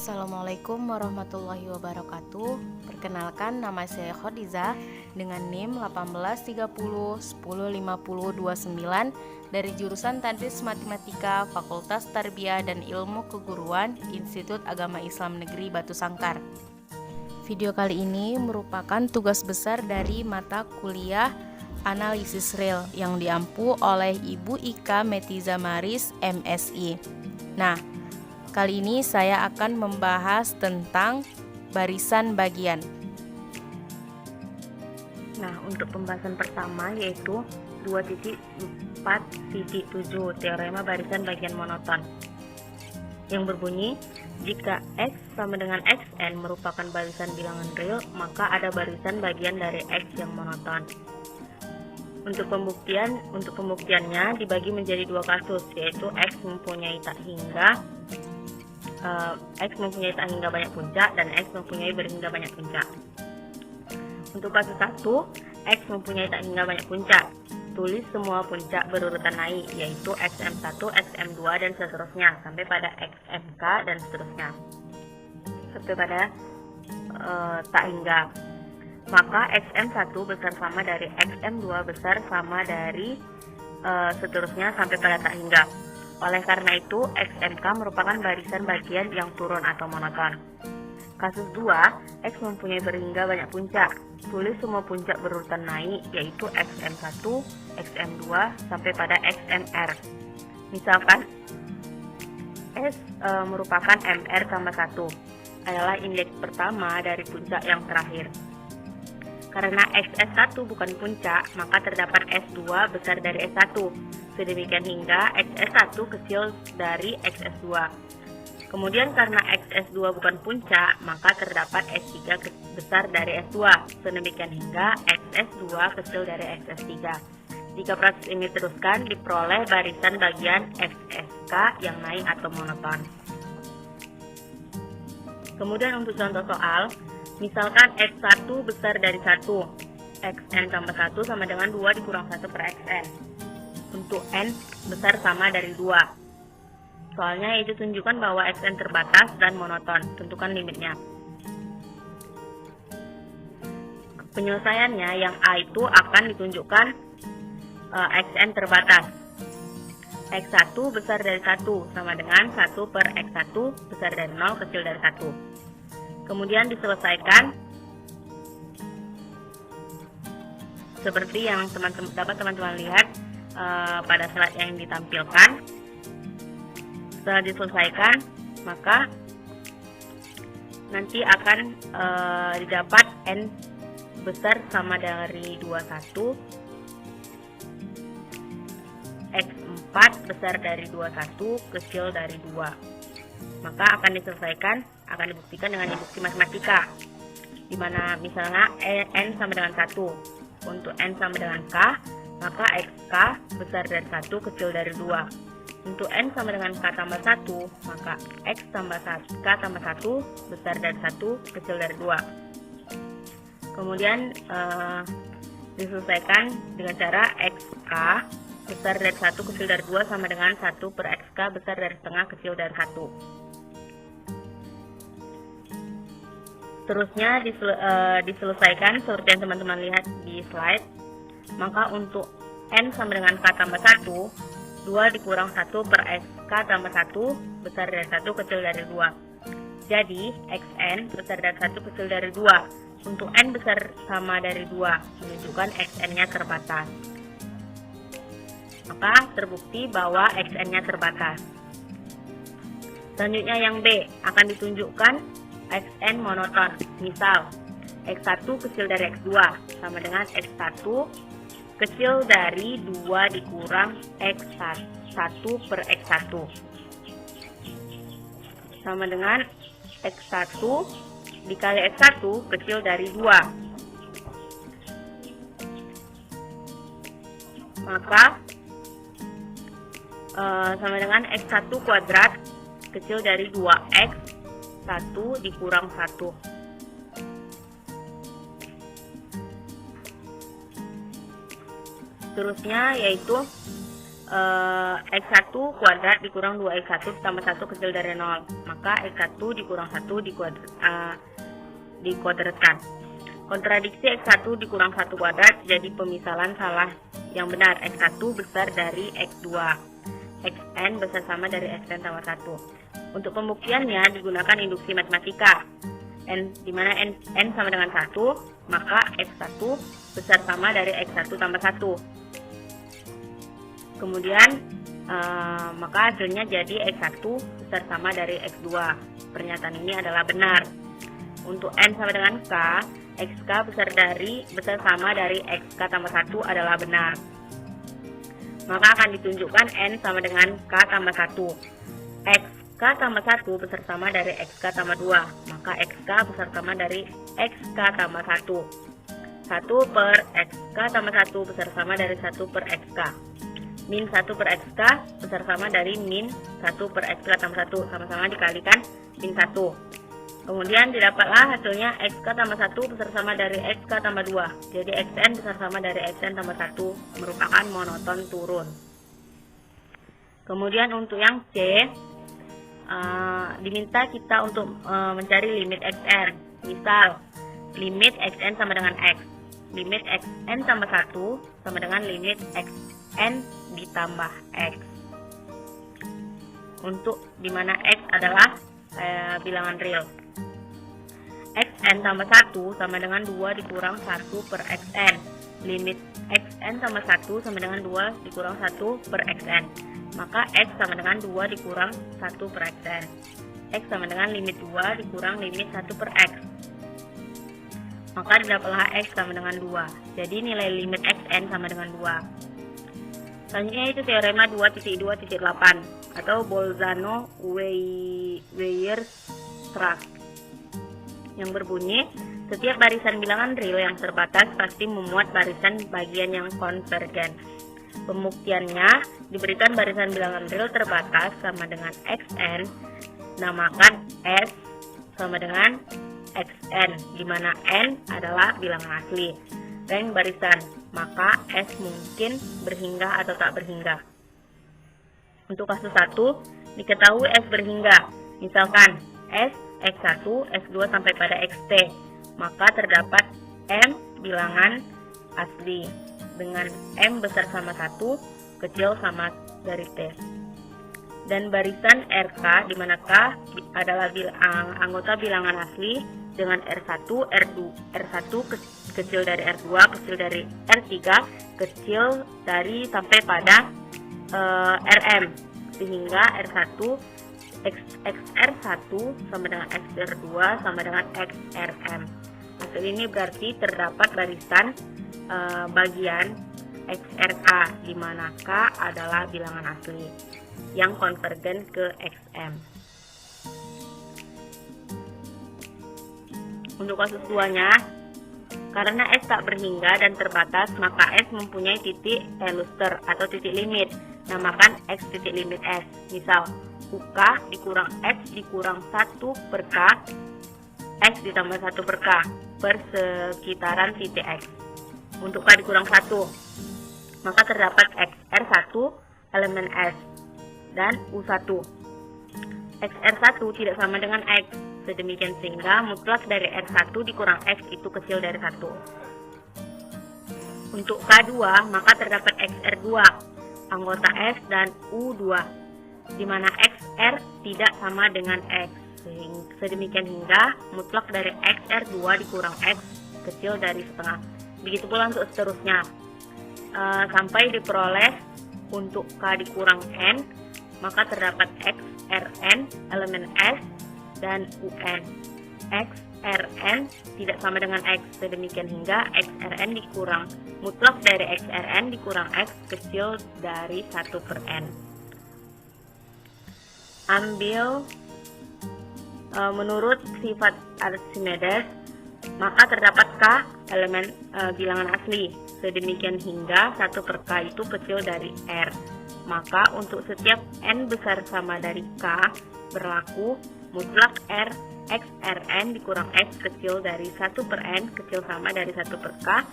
Assalamualaikum warahmatullahi wabarakatuh. Perkenalkan, nama saya Khadiza dengan NIM 1830105029 dari jurusan Tadris Matematika Fakultas Tarbiyah dan Ilmu Keguruan Institut Agama Islam Negeri Batu Sangkar. Video kali ini merupakan tugas besar dari mata kuliah Analisis Real yang diampu oleh Ibu Ika Metiza Maris, MSI. Nah, kali ini saya akan membahas tentang barisan bagian. Nah, untuk pembahasan pertama yaitu 2.4.7 teorema barisan bagian monoton yang berbunyi, jika X sama dengan Xn merupakan barisan bilangan real, maka ada barisan bagian dari X yang monoton. Untuk pembuktiannya dibagi menjadi dua kasus, yaitu X mempunyai tak hingga banyak puncak dan X mempunyai berhingga banyak puncak. Untuk kasus 1, X mempunyai tak hingga banyak puncak. Tulis semua puncak berurutan naik, yaitu XM1, XM2 dan seterusnya sampai pada XMK dan seterusnya sampai pada tak hingga. Maka XM1 besar sama dari XM2 besar sama dari seterusnya sampai pada tak hingga. Oleh karena itu, XMK merupakan barisan bagian yang turun atau monoton. Kasus 2, X mempunyai berhingga banyak puncak. Tulis semua puncak berurutan naik, yaitu XM1, XM2, sampai pada XMR. Misalkan, S merupakan MR tambah 1, adalah indeks pertama dari puncak yang terakhir. Karena XS1 bukan puncak, maka terdapat S2 besar dari S1. Sedemikian hingga XS1 kecil dari XS2. Kemudian karena XS2 bukan puncak, maka terdapat S3 besar dari S2. Sedemikian hingga XS2 kecil dari XS3. Jika proses ini diteruskan, diperoleh barisan bagian XSK yang naik atau monoton. Kemudian untuk contoh soal, misalkan X1 besar dari 1, Xn tambah 1 sama dengan 2 dikurang 1 per Xn. Untuk N besar sama dari 2. Soalnya itu tunjukkan bahwa Xn terbatas dan monoton. Tentukan limitnya. Penyelesaiannya yang A itu akan ditunjukkan Xn terbatas. X1 besar dari 1 sama dengan 1 per X1 besar dari 0 kecil dari 1. Kemudian diselesaikan seperti yang teman-teman lihat pada slide yang ditampilkan. Setelah diselesaikan, maka nanti akan didapat N besar sama dari 21, X4 besar dari 21 kecil dari 2. Maka akan diselesaikan, akan dibuktikan dengan induksi matematika, di mana misalnya N sama dengan 1. Untuk N sama dengan K, maka XK besar dari 1 kecil dari 2. Untuk N sama dengan K tambah 1, maka X tambah K tambah 1 besar dari 1 kecil dari 2. Kemudian diselesaikan dengan cara XK besar dari 1 kecil dari 2 sama dengan 1 per XK besar dari setengah kecil dari 1. Terusnya diselesaikan seperti yang teman-teman lihat di slide. Maka untuk N sama dengan K tambah 1, 2 dikurang 1 per XK tambah 1 besar dari 1 kecil dari 2. Jadi, Xn besar dari 1 kecil dari 2. Untuk N besar sama dari 2, menunjukkan Xn-nya terbatas. Maka terbukti bahwa Xn-nya terbatas. Selanjutnya yang B, akan ditunjukkan Xn monoton. Misal, X1 kecil dari X2 sama dengan X1 kecil dari 2 dikurang X1 per X1 sama dengan X1 dikali X1 kecil dari 2. Maka sama dengan X1 kuadrat kecil dari 2X1 dikurang 1. Seterusnya yaitu X1 kuadrat dikurang 2X1 tambah 1 kecil dari 0. Maka maka X1 dikurang 1 dikuadratkan. Kontradiksi X1 dikurang 1 kuadrat jadi pemisalan salah yang benar. X1 besar dari X2, Xn besar sama dari Xn tambah 1. Untuk pembuktiannya digunakan induksi matematika. Di mana n sama dengan 1, maka X1 besar sama dari X1 tambah 1. Kemudian maka hasilnya jadi X1 besar sama dari X2. Pernyataan ini adalah benar. Untuk n sama dengan k, xk besar sama dari xk tambah 1 adalah benar. Maka akan ditunjukkan n sama dengan k tambah 1. Xk tambah 1 besar sama dari xk tambah 2. Maka xk besar sama dari xk tambah 1. 1 per xk tambah 1 besar sama dari 1 per xk. Min 1 per xk besar sama dari min 1 per xk tambah 1. Sama-sama dikalikan min 1. Kemudian didapatlah hasilnya xk tambah 1 besar sama dari xk tambah 2. Jadi xn besar sama dari xn tambah 1 merupakan monoton turun. Kemudian untuk yang C, diminta kita untuk mencari limit xn. Misal, limit xn sama dengan x. Limit xn tambah 1 sama dengan limit xn ditambah x. Untuk dimana x adalah bilangan real. Xn tambah 1 sama dengan 2 dikurang 1 per xn. Limit xn tambah 1 sama dengan 2 dikurang 1 per xn. Maka x sama dengan 2 dikurang 1 per xn. X sama dengan limit 2 dikurang limit 1 per x. Maka didapatlah x sama dengan 2. Jadi nilai limit xn sama dengan 2. Selanjutnya itu teorema 2.2.8 atau Bolzano-Weierstrass yang berbunyi, setiap barisan bilangan real yang terbatas pasti memuat barisan bagian yang konvergen. Pembuktiannya, diberikan barisan bilangan real terbatas sama dengan xn, namakan S sama dengan xn, di mana n adalah bilangan asli. Rank barisan, maka S mungkin berhingga atau tak berhingga. Untuk kasus 1, diketahui S berhingga. Misalkan S X1, X2 sampai pada XT, maka terdapat M bilangan asli dengan M besar sama 1, kecil sama dari T. Dan barisan RK, di mana K adalah anggota bilangan asli dengan R1, R1 kecil dari R2, kecil dari R3, kecil dari sampai pada RM, sehingga R1 XR1 sama dengan XR2 sama dengan XRM. Hasil ini berarti terdapat barisan bagian XRK, di mana K adalah bilangan asli yang konvergen ke XM. Untuk kasus 2-nya, karena S tak berhingga dan terbatas, maka S mempunyai titik Eluster atau titik limit. Namakan X titik limit S. Misal, UK dikurang X dikurang 1 per K, X ditambah 1 per K, per sekitaran titik X. Untuk K dikurang 1, maka terdapat XR1 elemen S dan U1. XR1 tidak sama dengan X, sedemikian sehingga mutlak dari R1 dikurang X itu kecil dari 1. Untuk K2, maka terdapat XR2, anggota S dan U2, di mana XR tidak sama dengan X, sedemikian hingga mutlak dari XR2 dikurang X kecil dari setengah. Begitu pula untuk seterusnya, sampai diperoleh untuk K dikurang N, maka terdapat XRN elemen S dan UN. XRN tidak sama dengan X, sedemikian hingga XRN dikurang mutlak dari XRN dikurang X kecil dari 1 per N. Ambil menurut sifat Archimedes, maka terdapat K elemen bilangan asli, sedemikian hingga 1 per K itu kecil dari R. Maka untuk setiap N besar sama dari K berlaku mutlak R XRN dikurang X kecil dari 1 per N kecil sama dari 1 per K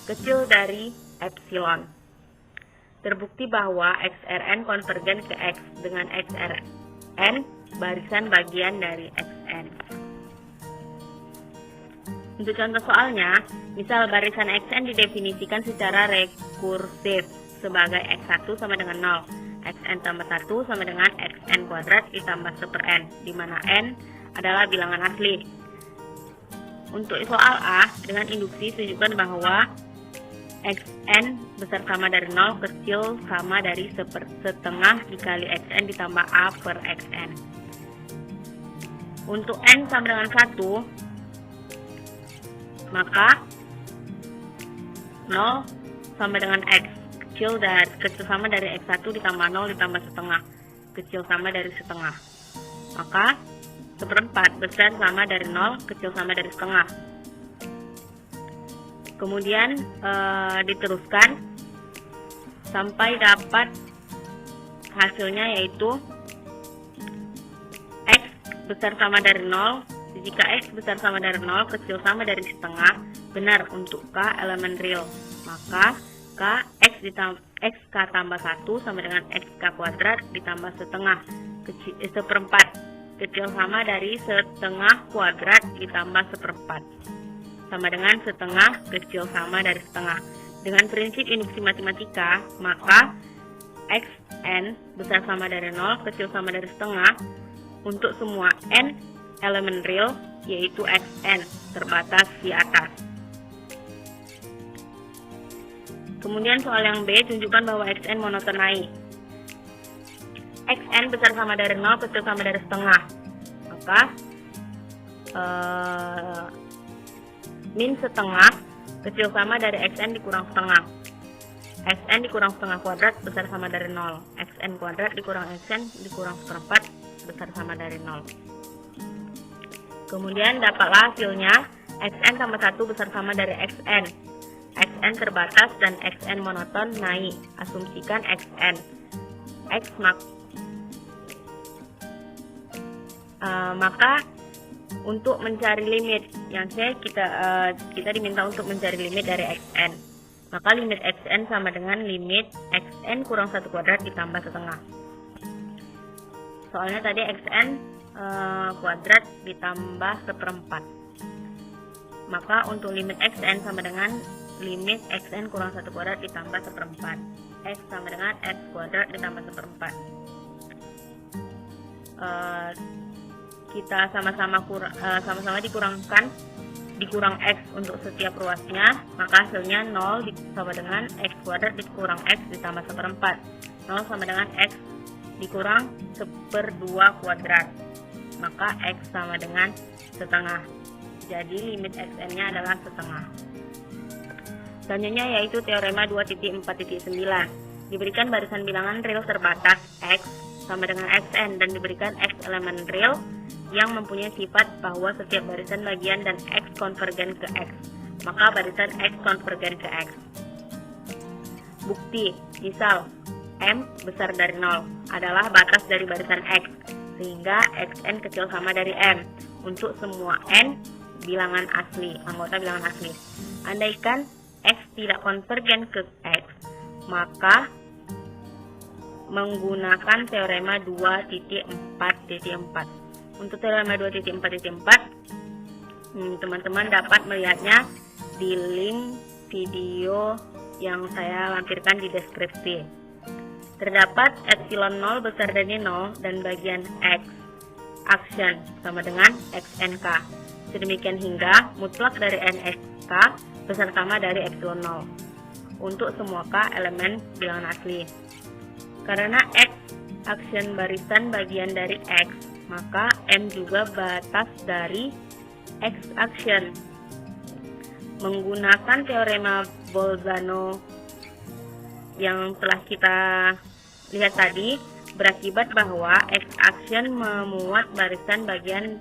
kecil dari epsilon. Terbukti bahwa XRN konvergen ke X dengan XRN barisan bagian dari xn. Untuk contoh soalnya, misal barisan xn didefinisikan secara rekursif sebagai x1 sama dengan 0, xn tambah 1 sama dengan xn kuadrat ditambah 1/n, di mana n adalah bilangan asli. Untuk soal A, dengan induksi tunjukkan bahwa xn besar sama dari 0, kecil sama dari setengah dikali xn ditambah a per xn. Untuk n sama dengan 1, maka 0 sama dengan x, kecil sama dari x1 ditambah 0 ditambah setengah, kecil sama dari setengah. Maka 1/4 besar sama dari 0, kecil sama dari setengah. Kemudian diteruskan sampai dapat hasilnya, yaitu x besar sama dari 0. Jika x besar sama dari 0, kecil sama dari setengah, benar untuk k elemen real. Maka k xk tambah 1 sama dengan xk kuadrat ditambah setengah, 1/4, kecil sama dari setengah kuadrat ditambah 1/4, sama dengan setengah, kecil sama dari setengah. Dengan prinsip induksi matematika, maka xn besar sama dari 0, kecil sama dari setengah untuk semua n elemen real, yaitu xn terbatas di atas. Kemudian soal yang B, tunjukkan bahwa xn monoton naik. Xn besar sama dari 0, kecil sama dari setengah. Maka min setengah, kecil sama dari xn dikurang setengah. Xn dikurang setengah kuadrat besar sama dari 0. Xn kuadrat dikurang xn dikurang 1/4 besar sama dari 0. Kemudian dapatlah hasilnya xn tambah 1 besar sama dari xn. Xn terbatas dan xn monoton naik. Asumsikan xn. Maka untuk mencari limit yang kita diminta untuk mencari limit dari xn. Maka limit xn sama dengan limit xn kurang 1 kuadrat ditambah setengah. Soalnya tadi xn kuadrat ditambah 1/4. Maka untuk limit xn sama dengan limit xn kurang 1 kuadrat ditambah 1/4. X sama dengan x kuadrat ditambah 1/4. Kita sama-sama dikurang x untuk setiap ruasnya, maka hasilnya 0 sama dengan x kuadrat dikurang x ditambah 1/4. 0 sama dengan x dikurang 1/2 kuadrat, maka x sama dengan setengah. Jadi limit xn-nya adalah setengah. Selanjutnya yaitu teorema 2.4.9. Diberikan barisan bilangan real terbatas x sama dengan xn dan diberikan x elemen real yang mempunyai sifat bahwa setiap barisan bagian dan x konvergen ke x, maka barisan x konvergen ke x. Bukti, misal m besar dari 0 adalah batas dari barisan x, sehingga xn kecil sama dari m untuk semua n bilangan asli, anggota bilangan asli. Andaikan x tidak konvergen ke x, maka menggunakan teorema 2.4.4. Untuk teorema 2.4.4, teman-teman dapat melihatnya di link video yang saya lampirkan di deskripsi. Terdapat epsilon 0 besar dari 0 dan bagian x action sama dengan xnk. Sedemikian hingga mutlak dari nxk besar sama dari epsilon 0 untuk semua k elemen bilangan asli. Karena x action barisan bagian dari x, maka m juga batas dari x action. Menggunakan teorema Bolzano yang telah kita lihat tadi, berakibat bahwa x action memuat barisan bagian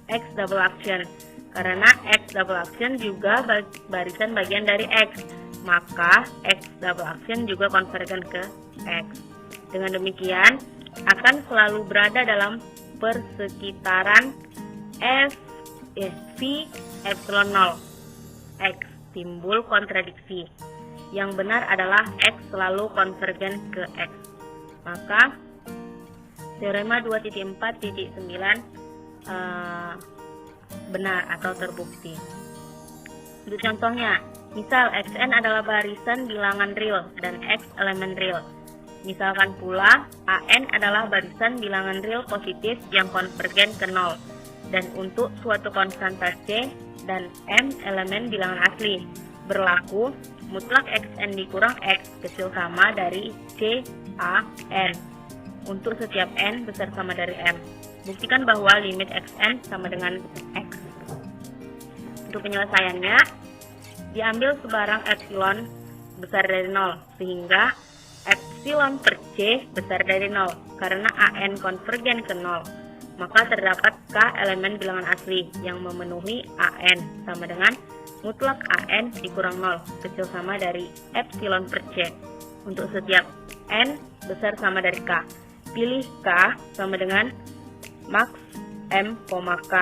x double action. Karena x double action juga barisan bagian dari x, maka x double action juga konvergen ke x. Dengan demikian akan selalu berada dalam persekitaran V epsilon 0 x, timbul kontradiksi. Yang benar adalah x selalu konvergen ke x. Maka Teorema 2.4.9 benar atau terbukti. Untuk contohnya, misal Xn adalah barisan bilangan real dan X elemen real. Misalkan pula, An adalah barisan bilangan real positif yang konvergen ke 0. Dan untuk suatu konstanta C dan M elemen bilangan asli, berlaku mutlak Xn dikurang X kecil sama dari C, A, N untuk setiap N besar sama dari M. Buktikan bahwa limit Xn sama dengan X. Untuk penyelesaiannya, diambil sebarang epsilon besar dari 0, sehingga epsilon per C besar dari 0. Karena An konvergen ke 0, maka terdapat K elemen bilangan asli yang memenuhi An sama dengan mutlak An dikurang 0 kecil sama dari epsilon per C untuk setiap N besar sama dari K. Pilih K sama dengan max M, K,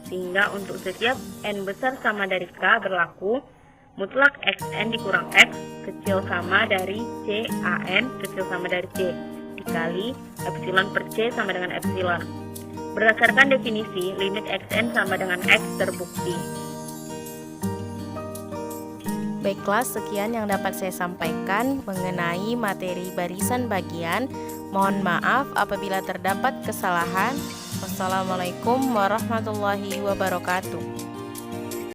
sehingga untuk setiap N besar sama dari K berlaku mutlak Xn dikurang X kecil sama dari C An kecil sama dari C dikali epsilon per C sama dengan epsilon. Berdasarkan definisi, limit Xn sama dengan X terbukti. Baiklah, sekian yang dapat saya sampaikan mengenai materi barisan bagian. Mohon maaf apabila terdapat kesalahan. Wassalamualaikum warahmatullahi wabarakatuh.